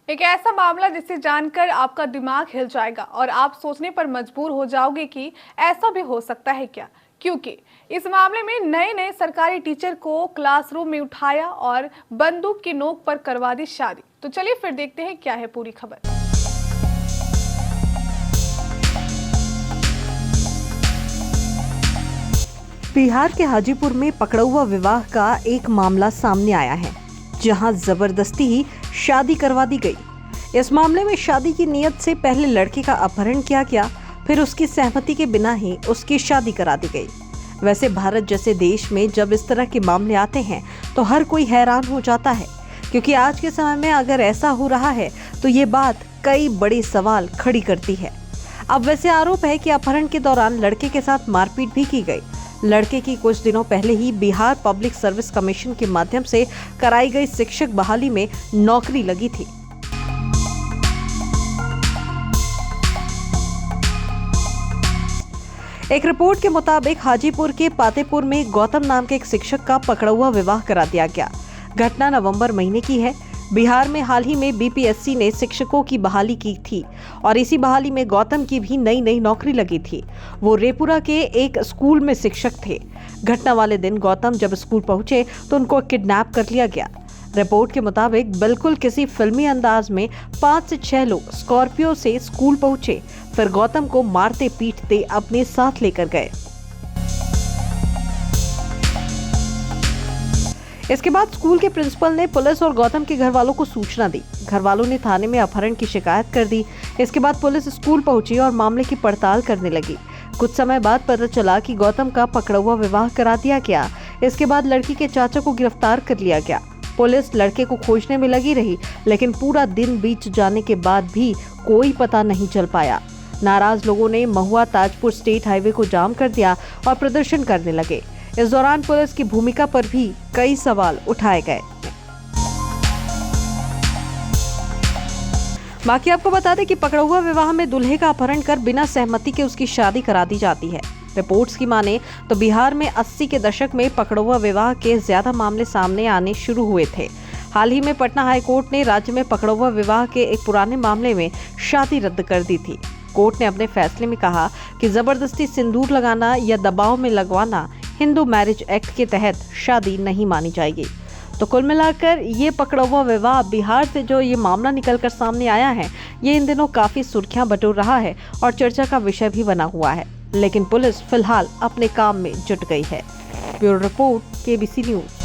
एक ऐसा मामला जिसे जानकर आपका दिमाग हिल जाएगा और आप सोचने पर मजबूर हो जाओगे कि ऐसा भी हो सकता है क्या। क्योंकि इस मामले में नए नए सरकारी टीचर को क्लासरूम में उठाया और बंदूक की नोक पर करवा दी शादी। तो चलिए फिर देखते हैं क्या है पूरी खबर। बिहार के हाजीपुर में पकड़ौआ विवाह का एक मामला सामने आया है, जहां जबरदस्ती ही शादी करवा दी गई। इस मामले में शादी की नीयत से पहले लड़के का अपहरण किया गया, फिर उसकी सहमति के बिना ही उसकी शादी करा दी गई। वैसे भारत जैसे देश में जब इस तरह के मामले आते हैं तो हर कोई हैरान हो जाता है, क्योंकि आज के समय में अगर ऐसा हो रहा है तो ये बात कई बड़े सवाल खड़ी करती है। अब वैसे आरोप है कि अपहरण के दौरान लड़के के साथ मारपीट भी की गई। लड़के की कुछ दिनों पहले ही बिहार पब्लिक सर्विस कमीशन के माध्यम से कराई गई शिक्षक बहाली में नौकरी लगी थी। एक रिपोर्ट के मुताबिक हाजीपुर के पातेपुर में गौतम नाम के एक शिक्षक का पकड़ौआ विवाह करा दिया गया। घटना नवंबर महीने की है। बिहार में हाल ही में बीपीएससी ने शिक्षकों की बहाली की थी और इसी बहाली में गौतम की भी नई नौकरी लगी थी। वो रेपुरा के एक स्कूल में शिक्षक थे। घटना वाले दिन गौतम जब स्कूल पहुंचे तो उनको किडनैप कर लिया गया। रिपोर्ट के मुताबिक बिल्कुल किसी फिल्मी अंदाज में 5 से 6 लोग स्कॉर्पियो से स्कूल पहुंचे, फिर गौतम को मारते पीटते अपने साथ लेकर गए। इसके बाद स्कूल के प्रिंसिपल ने पुलिस और गौतम के घर वालों को सूचना दी। घर वालों ने थाने में अपहरण की शिकायत कर दी। इसके बाद पुलिस स्कूल पहुंची और मामले की पड़ताल करने लगी। कुछ समय बाद पता चला कि गौतम का पकड़ौआ विवाह करा दिया गया। इसके बाद लड़की के चाचा को गिरफ्तार कर लिया गया। पुलिस लड़के को खोजने में लगी रही, लेकिन पूरा दिन बीत जाने के बाद भी कोई पता नहीं चल पाया। नाराज लोगों ने महुआ ताजपुर स्टेट हाईवे को जाम कर दिया और प्रदर्शन करने लगे। इस दौरान पुलिस की भूमिका पर भी कई सवाल उठाए गए। बाकी आपको बता दें कि पकड़ौआ विवाह में दूल्हे का अपहरण कर बिना सहमति के उसकी शादी करा दी जाती है। रिपोर्ट्स की माने तो बिहार में 80 के दशक में पकड़ौआ विवाह के ज्यादा मामले सामने आने शुरू हुए थे। हाल ही में पटना हाईकोर्ट ने राज्य में पकड़ौआ विवाह के एक पुराने मामले में शादी रद्द कर दी थी। कोर्ट ने अपने फैसले में कहा कि जबरदस्ती सिंदूर लगाना या दबाव में लगवाना हिंदू मैरिज एक्ट के तहत शादी नहीं मानी जाएगी। तो कुल मिलाकर ये पकड़ौआ विवाह बिहार से जो ये मामला निकलकर सामने आया है, ये इन दिनों काफी सुर्खियां बटोर रहा है और चर्चा का विषय भी बना हुआ है। लेकिन पुलिस फिलहाल अपने काम में जुट गई है। Bureau report, KBC news.